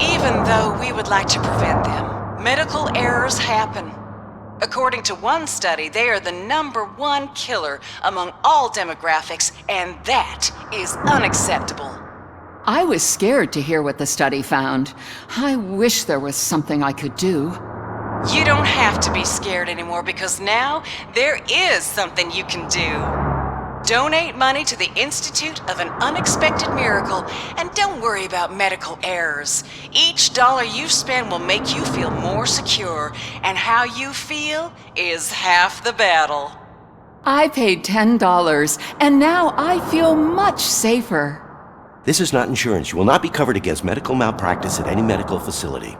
Even though we would like to prevent them, medical errors happen. According to one study, they are the #1 killer among all demographics, and that is unacceptable. I was scared to hear what the study found. I wish there was something I could do. You don't have to be scared anymore because now there is something you can do. Donate money to the Institute of an Unexpected Miracle and don't worry about medical errors. Each dollar you spend will make you feel more secure, and how you feel is half the battle. I paid $10, and now I feel much safer. This is not insurance. You will not be covered against medical malpractice at any medical facility.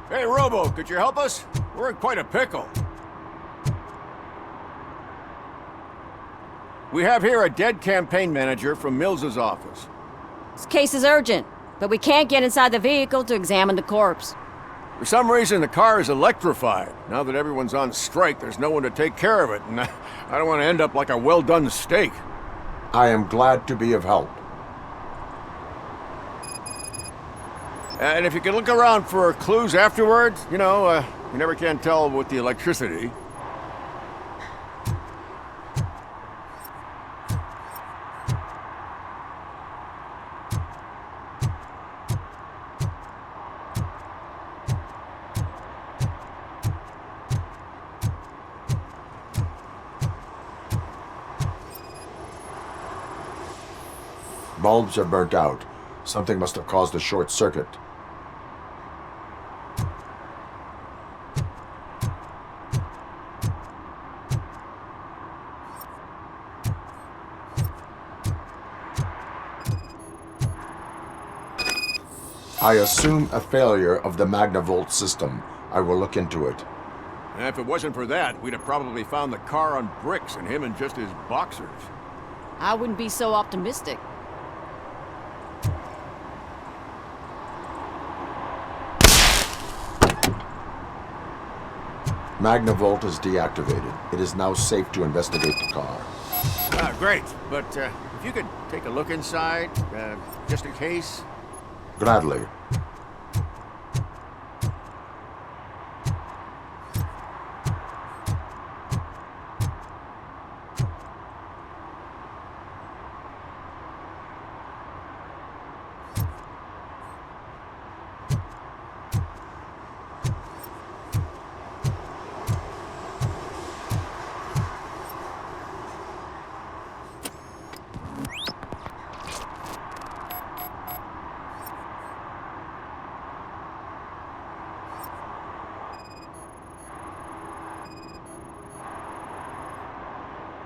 Hey, Robo, could you help us? We're in quite a pickle. We have here a dead campaign manager from Mills's office. This case is urgent, but we can't get inside the vehicle to examine the corpse. For some reason, the car is electrified. Now that everyone's on strike, there's no one to take care of it, and I don't want to end up like a well-done steak. I am glad to be of help. And if you could look around for clues afterwards, you know, you never can tell with the electricity. Bulbs are burnt out. Something must have caused a short circuit. I assume a failure of the Magnavolt system. I will look into it. And if it wasn't for that, we'd have probably found the car on bricks and him in just his boxers. I wouldn't be so optimistic. Magnavolt is deactivated. It is now safe to investigate the car. Ah, great. But if you could take a look inside, just in case. Gladly.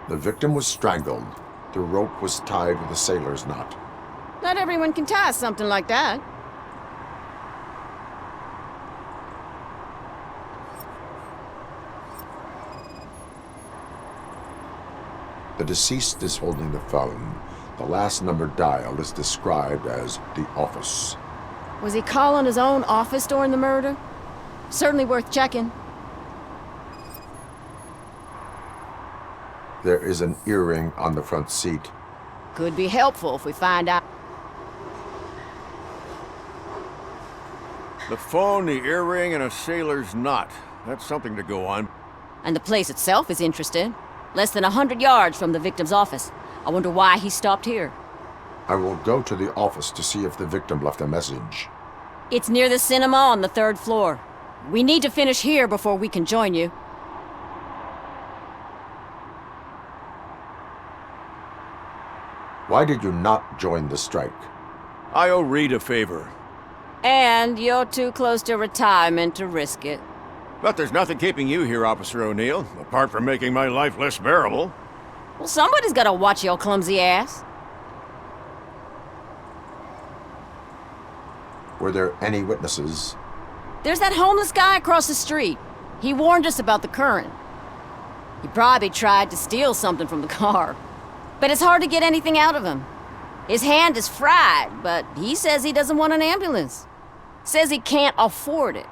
The victim was strangled. The rope was tied with a sailor's knot. Not everyone can tie something like that. The deceased is holding the phone. The last number dialed is described as the office. Was he calling his own office during the murder? Certainly worth checking. There is an earring on the front seat. Could be helpful if we find out. The phone, the earring, and a sailor's knot. That's something to go on. And the place itself is interesting. Less than 100 yards from the victim's office. I wonder why he stopped here. I will go to the office to see if the victim left a message. It's near the cinema on the 3rd floor. We need to finish here before we can join you. Why did you not join the strike? I owe Reed a favor. And you're too close to retirement to risk it. But there's nothing keeping you here, Officer O'Neill, apart from making my life less bearable. Well, somebody's gotta watch your clumsy ass. Were there any witnesses? There's that homeless guy across the street. He warned us about the current. He probably tried to steal something from the car. But it's hard to get anything out of him. His hand is fried, but he says he doesn't want an ambulance. Says he can't afford it.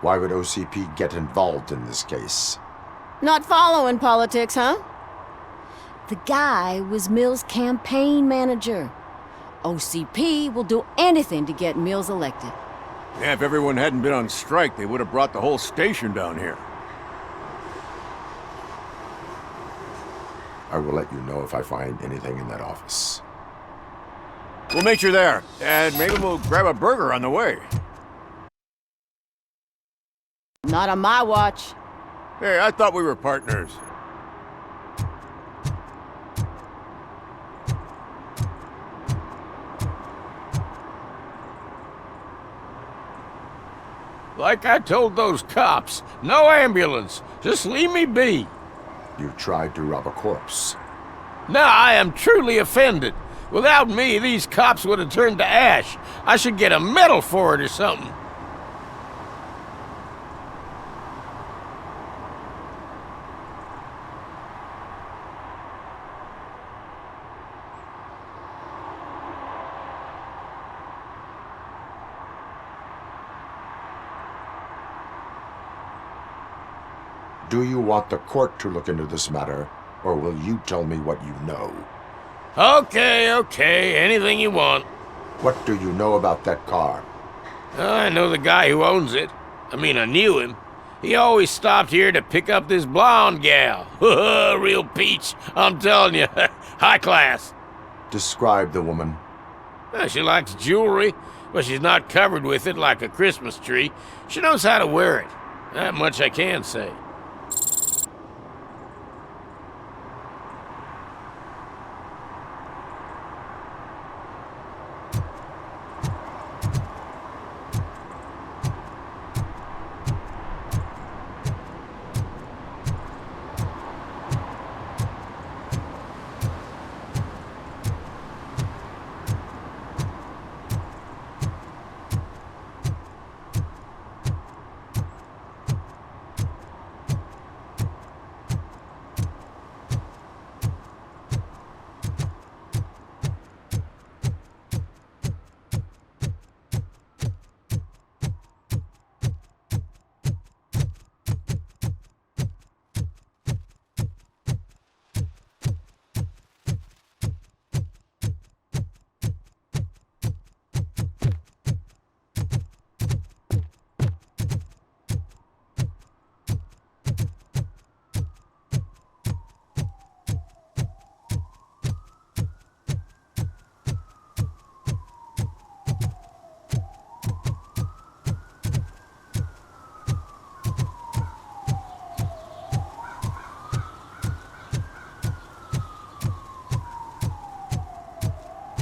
Why would OCP get involved in this case? Not following politics, huh? The guy was Mills' campaign manager. OCP will do anything to get Mills elected. Yeah, if everyone hadn't been on strike, they would have brought the whole station down here. I will let you know if I find anything in that office. We'll meet you there, and maybe we'll grab a burger on the way. Not on my watch. Hey, I thought we were partners. Like I told those cops, no ambulance. Just leave me be. You tried to rob a corpse. Now I am truly offended. Without me, these cops would have turned to ash. I should get a medal for it or something. Do you want the court to look into this matter, or will you tell me what you know? Okay, anything you want. What do you know about that car? I know the guy who owns it. I mean, I knew him. He always stopped here to pick up this blonde gal. Real peach, I'm telling you. High class. Describe the woman. She likes jewelry, but she's not covered with it like a Christmas tree. She knows how to wear it. That much I can say.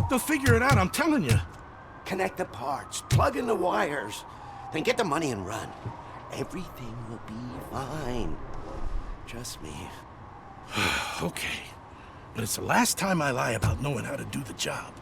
They'll figure it out, I'm telling you. Connect the parts, plug in the wires, then get the money and run. Everything will be fine. Trust me. Okay. But it's the last time I lie about knowing how to do the job.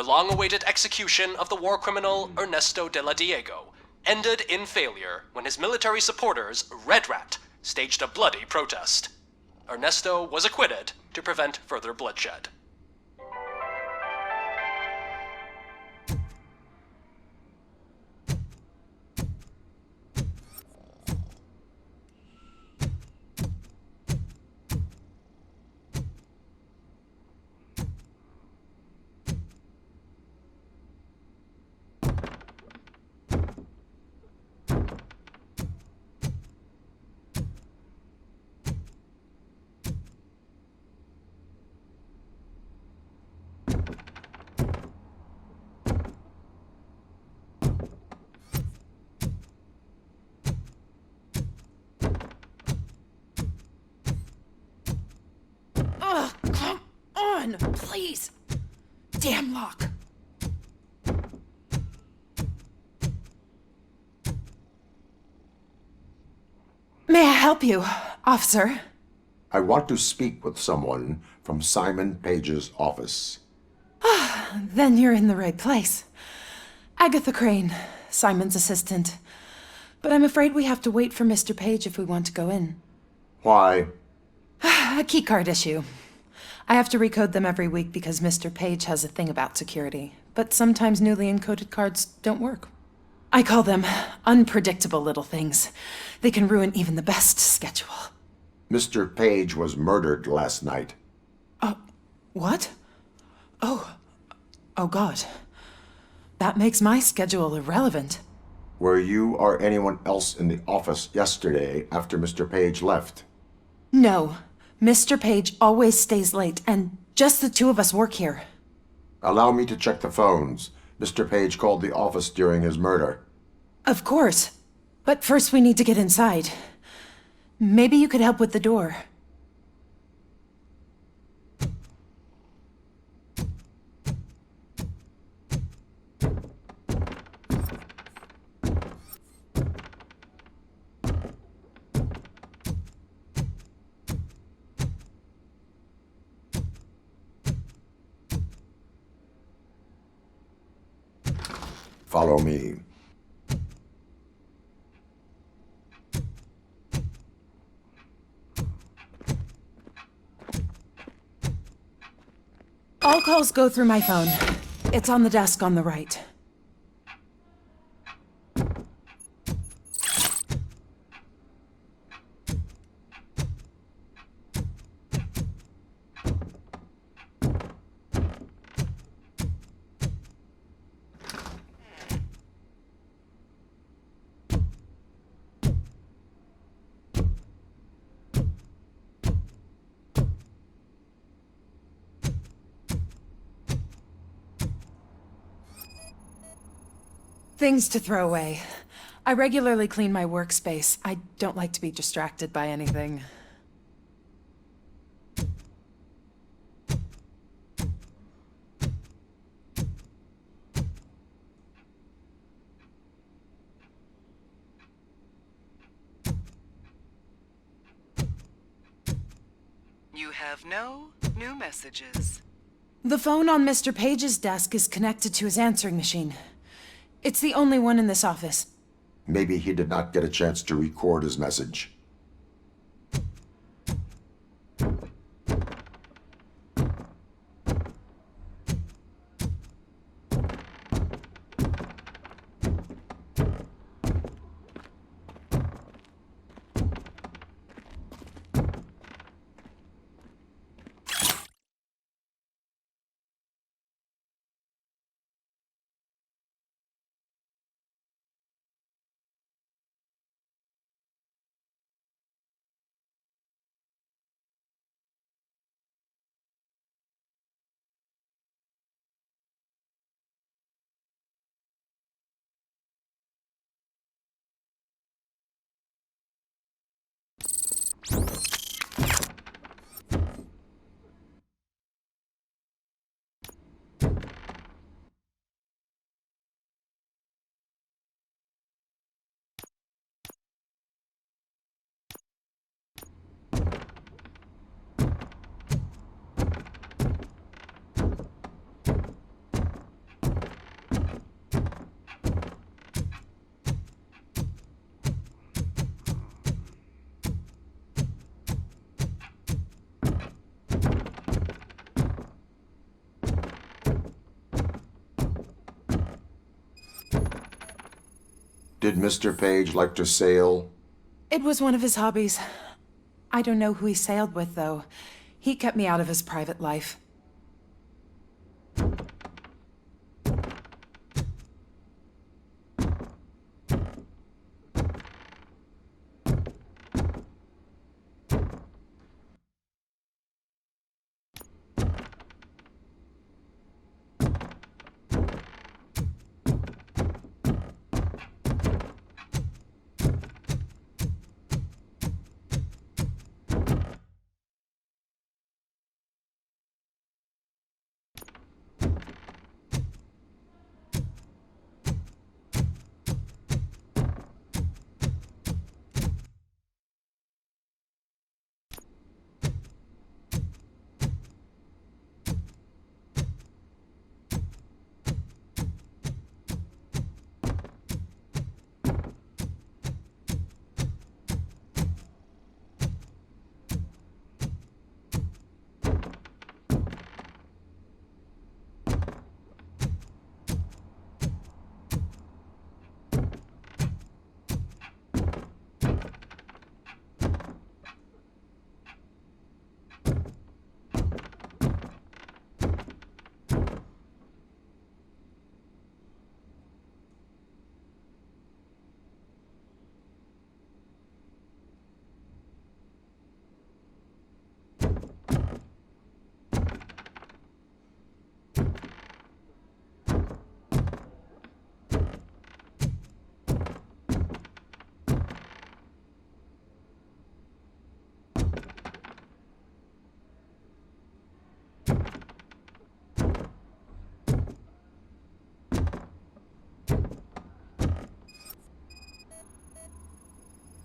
long-awaited execution of the war criminal Ernesto de la Diego ended in failure when his military supporters, Red Rat, staged a bloody protest. Ernesto was acquitted to prevent further bloodshed. Come on, please. Damn lock. May I help you, officer? I want to speak with someone from Simon Page's office. Then you're in the right place. Agatha Crane, Simon's assistant. But I'm afraid we have to wait for Mr. Page if we want to go in. Why? A keycard issue. I have to recode them every week because Mr. Page has a thing about security. But sometimes newly encoded cards don't work. I call them unpredictable little things. They can ruin even the best schedule. Mr. Page was murdered last night. What? Oh God. That makes my schedule irrelevant. Were you or anyone else in the office yesterday after Mr. Page left? No. Mr. Page always stays late, and just the two of us work here. Allow me to check the phones. Mr. Page called the office during his murder. Of course. But first we need to get inside. Maybe you could help with the door. Follow me. All calls go through my phone. It's on the desk on the right. Things to throw away. I regularly clean my workspace. I don't like to be distracted by anything. You have no new messages. The phone on Mr. Page's desk is connected to his answering machine. It's the only one in this office. Maybe he did not get a chance to record his message. Did Mr. Page like to sail? It was one of his hobbies. I don't know who he sailed with, though. He kept me out of his private life.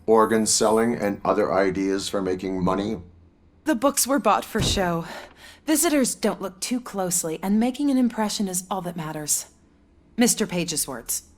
Organ selling and other ideas for making money? The books were bought for show. Visitors don't look too closely, and making an impression is all that matters. Mr. Page's words.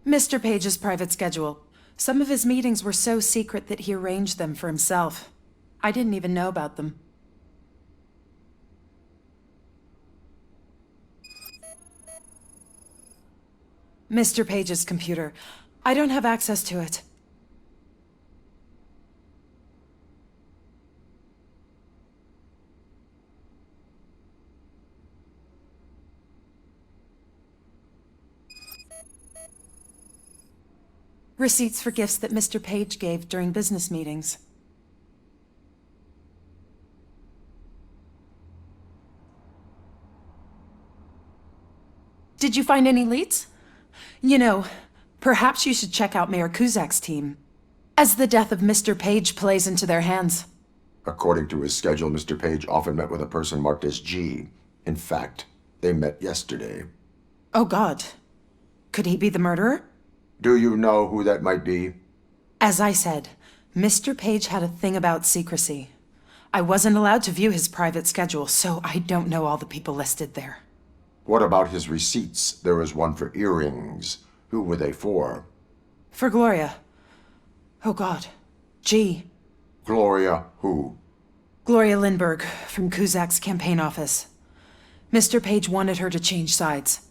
Mr. Page's private schedule. Some of his meetings were so secret that he arranged them for himself. I didn't even know about them. Mr. Page's computer. I don't have access to it. Receipts for gifts that Mr. Page gave during business meetings. Did you find any leads? You know, perhaps you should check out Mayor Kuzak's team, as the death of Mr. Page plays into their hands. According to his schedule, Mr. Page often met with a person marked as G. In fact, They met yesterday. Oh, God. Could he be the murderer? Do you know who that might be? As I said, Mr. Page had a thing about secrecy. I wasn't allowed to view his private schedule, so I don't know all the people listed there. What about his receipts? There was one for earrings. Who were they for? For Gloria. Oh, God. G. Gloria who? Gloria Lindbergh, from Kuzak's campaign office. Mr. Page wanted her to change sides.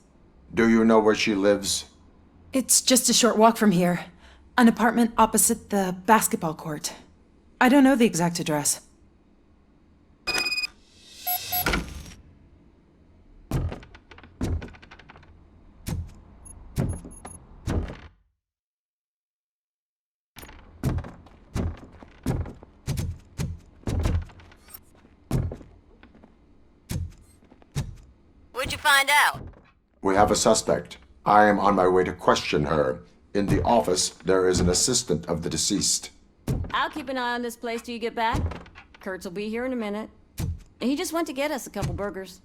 Do you know where she lives? It's just a short walk from here. An apartment opposite the basketball court. I don't know the exact address. What'd you find out? We have a suspect. I am on my way to question her. In the office, there is an assistant of the deceased. I'll keep an eye on this place till you get back. Kurtz will be here in a minute. He just went to get us a couple burgers.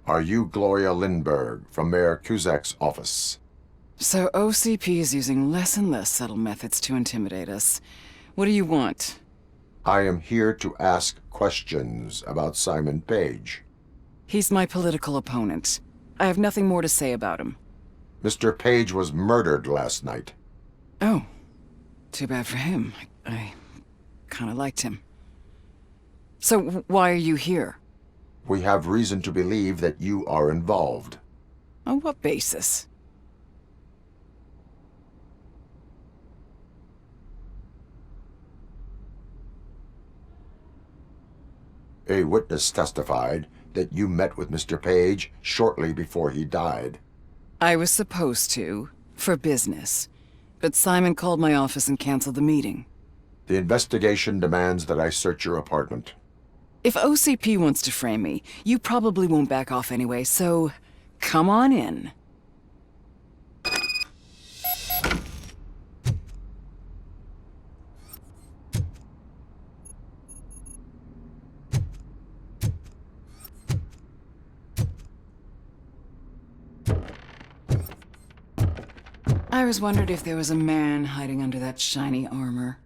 Are you Gloria Lindbergh from Mayor Cusack's office? So OCP is using less and less subtle methods to intimidate us. What do you want? I am here to ask questions about Simon Page. He's my political opponent. I have nothing more to say about him. Mr. Page was murdered last night. Oh. Too bad for him. I kinda liked him. So why are you here? We have reason to believe that you are involved. On what basis? A witness testified that you met with Mr. Page shortly before he died. I was supposed to, for business. But Simon called my office and canceled the meeting. The investigation demands that I search your apartment. If OCP wants to frame me, you probably won't back off anyway, so come on in. I always wondered if there was a man hiding under that shiny armor.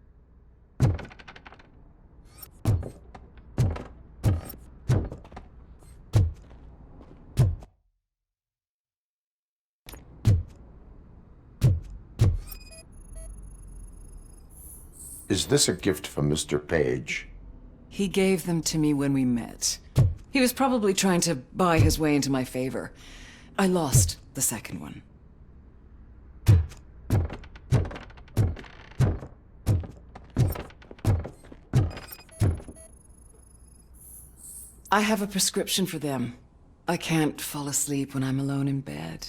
Is this a gift from Mr. Page? He gave them to me when we met. He was probably trying to buy his way into my favor. I lost the second one. I have a prescription for them. I can't fall asleep when I'm alone in bed.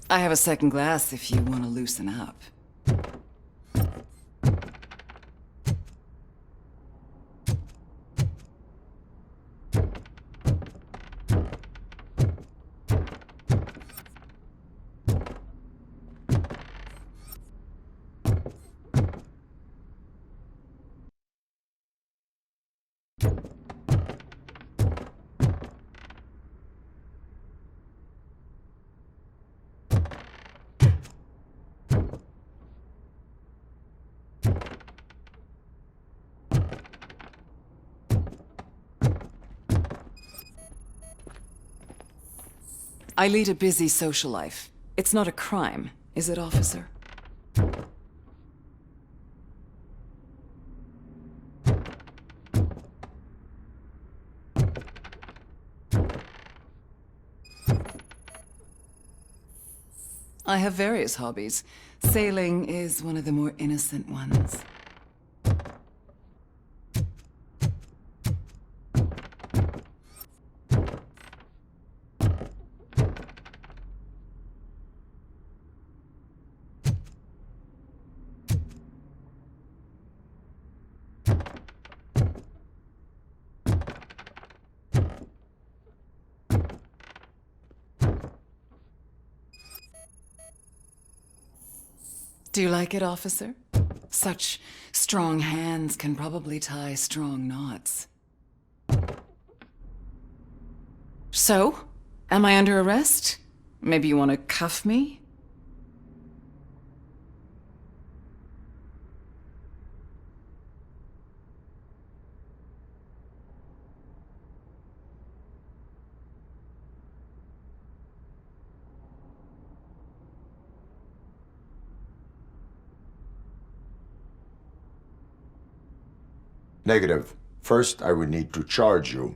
I have a second glass if you want to loosen up. I lead a busy social life. It's not a crime, is it, officer? I have various hobbies. Sailing is one of the more innocent ones. Do you like it, officer? Such strong hands can probably tie strong knots. So, am I under arrest? Maybe you want to cuff me? Negative. First, I would need to charge you.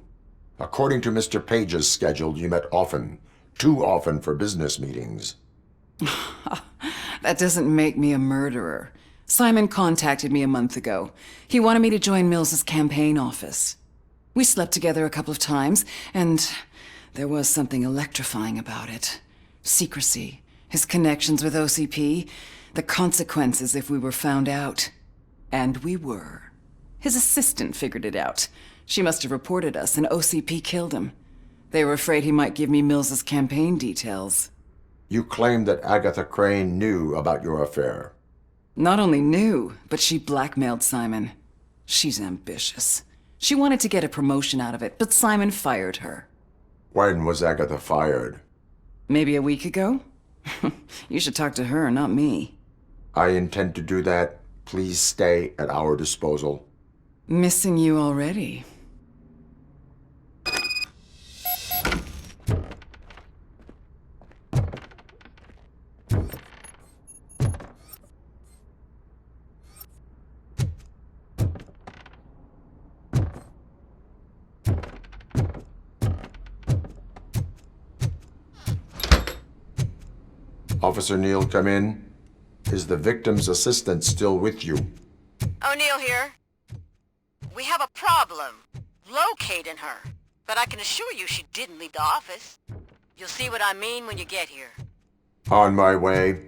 According to Mr. Page's schedule, you met often. Too often for business meetings. That doesn't make me a murderer. Simon contacted me a month ago. He wanted me to join Mills's campaign office. We slept together a couple of times, and there was something electrifying about it. Secrecy, his connections with OCP, the consequences if we were found out. And we were. His assistant figured it out. She must have reported us, and OCP killed him. They were afraid he might give me Mills's campaign details. You claimed that Agatha Crane knew about your affair. Not only knew, but she blackmailed Simon. She's ambitious. She wanted to get a promotion out of it, but Simon fired her. When was Agatha fired? Maybe a week ago? You should talk to her, not me. I intend to do that. Please stay at our disposal. Missing you already. Officer Neal, come in. Is the victim's assistant still with you? O'Neill here. We have a problem locating her, but I can assure you she didn't leave the office. You'll see what I mean when you get here. On my way.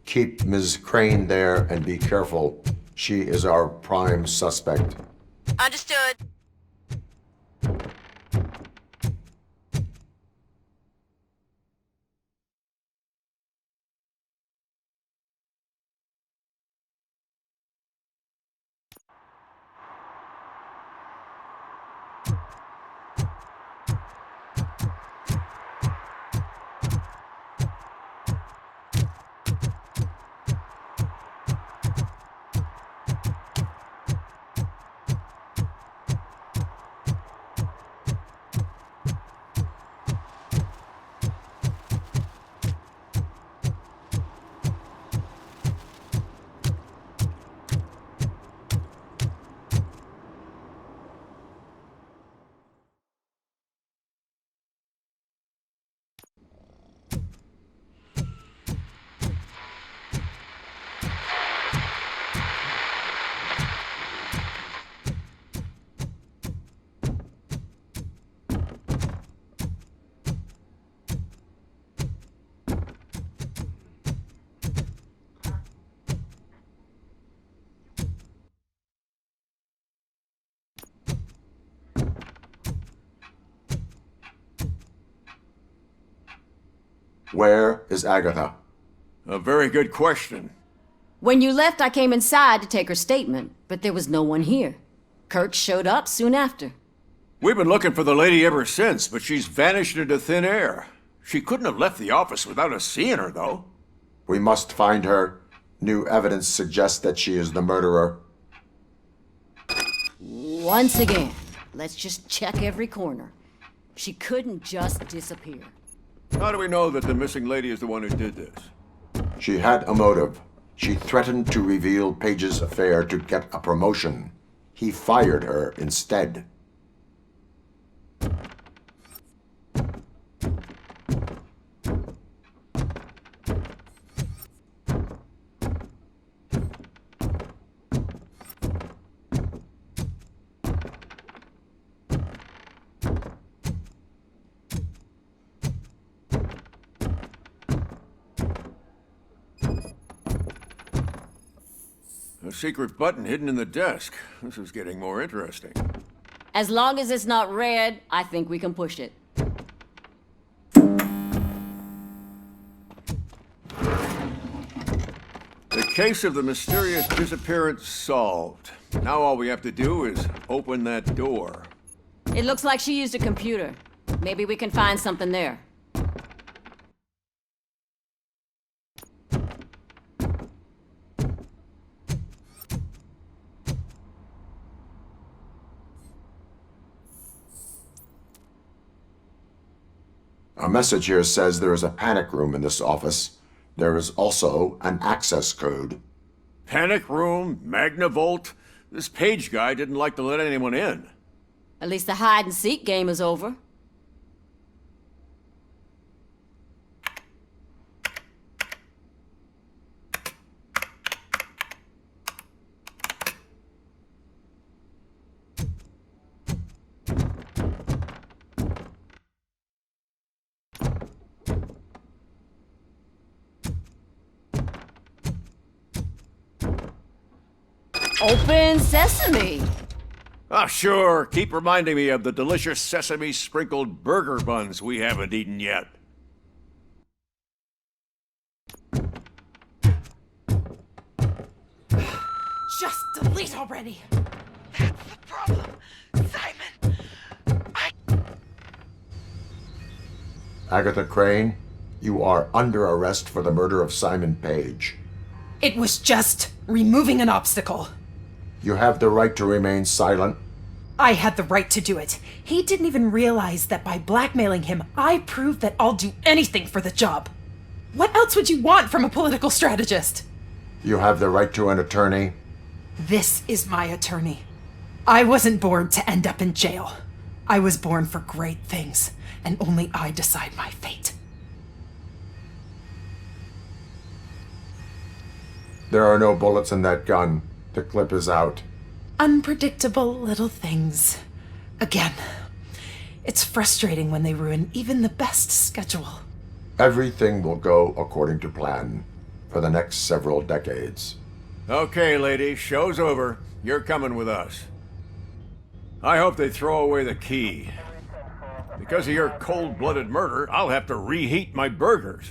Keep Ms. Crane there and be careful. She is our prime suspect. Understood. Where is Agatha? A very good question. When you left, I came inside to take her statement, but there was no one here. Kirk showed up soon after. We've been looking for the lady ever since, but she's vanished into thin air. She couldn't have left the office without us seeing her, though. We must find her. New evidence suggests that she is the murderer. Once again, let's just check every corner. She couldn't just disappear. How do we know that the missing lady is the one who did this? She had a motive. She threatened to reveal Page's affair to get a promotion. He fired her instead. A secret button hidden in the desk. This is getting more interesting. As long as it's not red, I think we can push it. The case of the mysterious disappearance solved. Now all we have to do is open that door. It looks like she used a computer. Maybe we can find something there. A message here says there is a panic room in this office. There is also an access code. Panic room, Magnavolt. This Page guy didn't like to let anyone in. At least the hide-and-seek game is over. Open sesame! Ah, sure. Keep reminding me of the delicious sesame-sprinkled burger buns we haven't eaten yet. Just delete already! That's the problem, Simon. Agatha Crane, you are under arrest for the murder of Simon Page. It was just removing an obstacle. You have the right to remain silent. I had the right to do it. He didn't even realize that by blackmailing him, I proved that I'll do anything for the job. What else would you want from a political strategist? You have the right to an attorney. This is my attorney. I wasn't born to end up in jail. I was born for great things, and only I decide my fate. There are no bullets in that gun. The clip is out. Unpredictable little things. Again, it's frustrating when they ruin even the best schedule. Everything will go according to plan for the next several decades. Okay, lady, show's over. You're coming with us. I hope they throw away the key. Because of your cold-blooded murder, I'll have to reheat my burgers.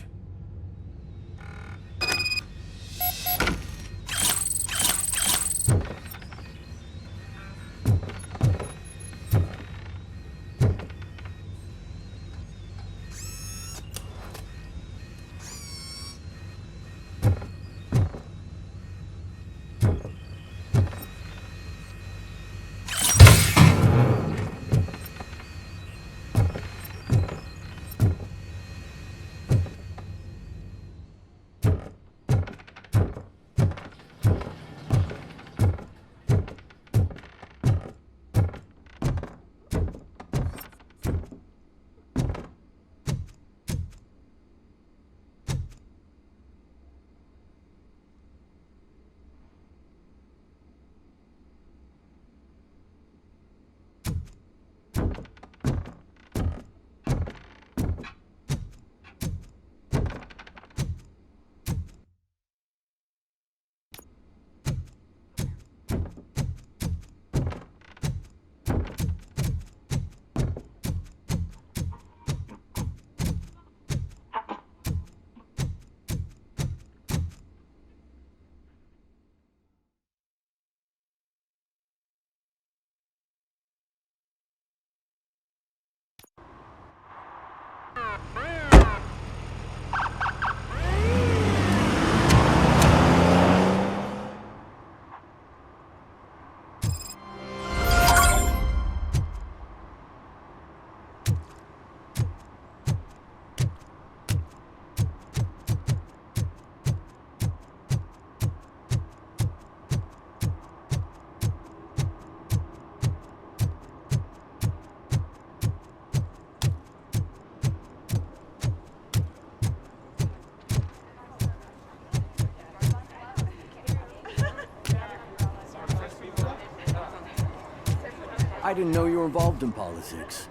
didn't know you were involved in politics.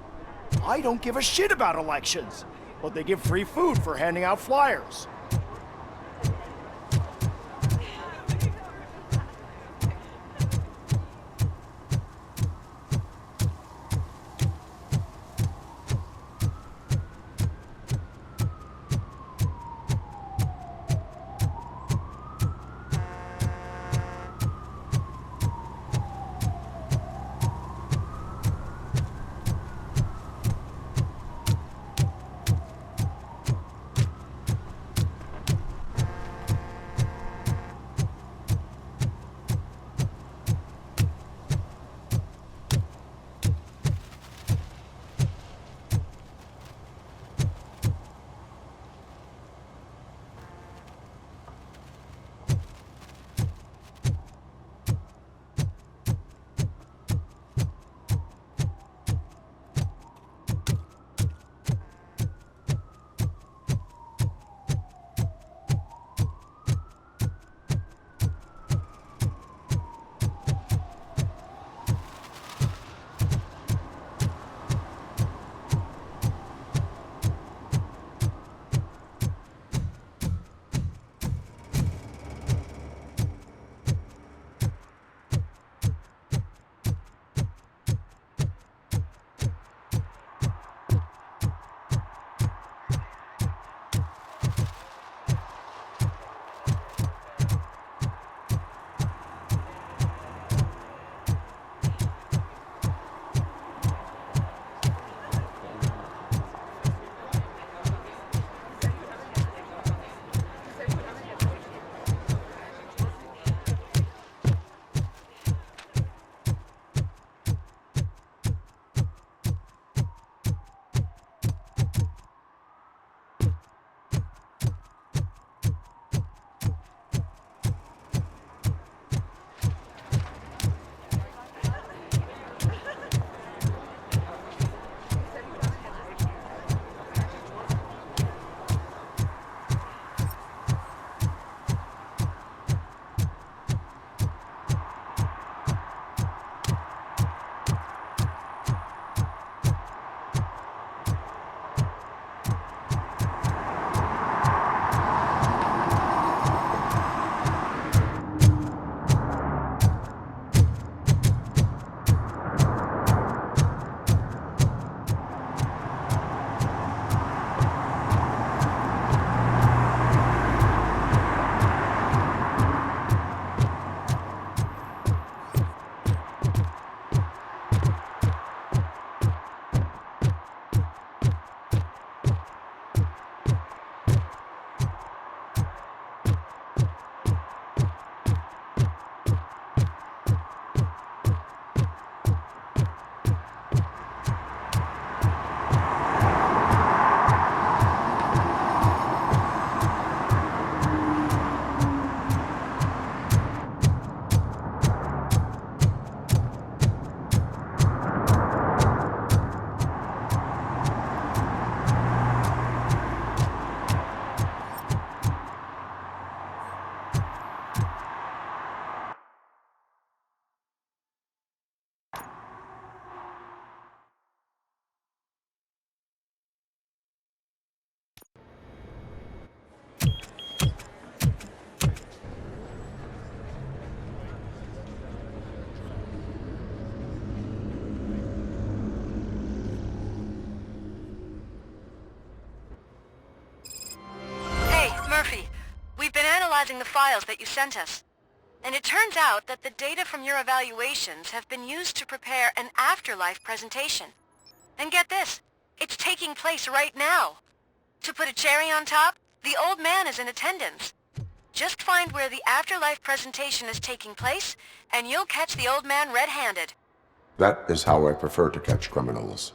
I don't give a shit about elections, but they give free food for handing out flyers. Murphy, we've been analyzing the files that you sent us. And it turns out that the data from your evaluations have been used to prepare an afterlife presentation. And get this, it's taking place right now. To put a cherry on top, the old man is in attendance. Just find where the afterlife presentation is taking place, and you'll catch the old man red-handed. That is how I prefer to catch criminals.